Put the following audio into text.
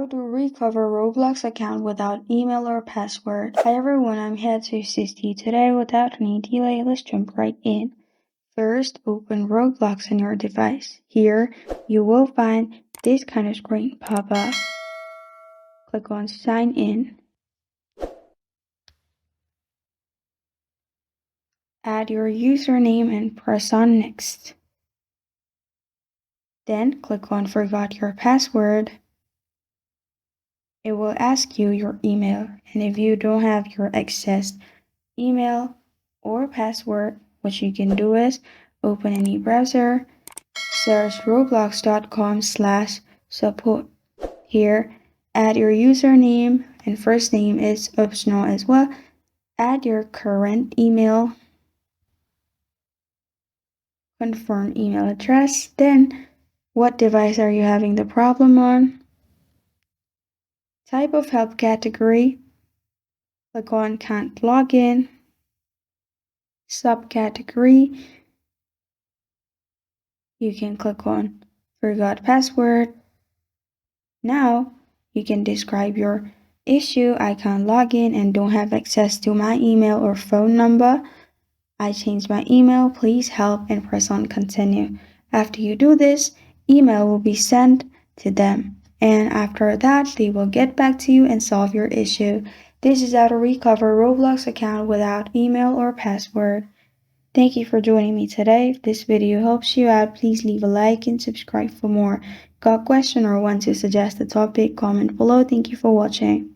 How to recover Roblox account without email or password. Hi everyone, I'm here to assist you today. Without any delay, let's jump right in. First, open Roblox on your device. Here, you will find this kind of screen pop up. Click on Sign In. Add your username and press on Next. Then click on Forgot Your Password. It will ask you your email, and if you don't have your accessed email or password, what you can do is open any browser, search roblox.com/support. Here, add your username and first name is optional as well. Add your current email, confirm email address, then what device are you having the problem on? Type of help category, click on Can't Log In. Subcategory, you can click on Forgot Password. Now you can describe your issue. I can't log in and don't have access to my email or phone number. I changed my email, please help, and press on Continue. After you do this, email will be sent to them, and after that they will get back to you and solve your issue. This is how to recover Roblox account without email or password. Thank you for joining me today. If this video helps you out, please leave a like and subscribe for more. Got a question or want to suggest a topic? Comment below. Thank you for watching.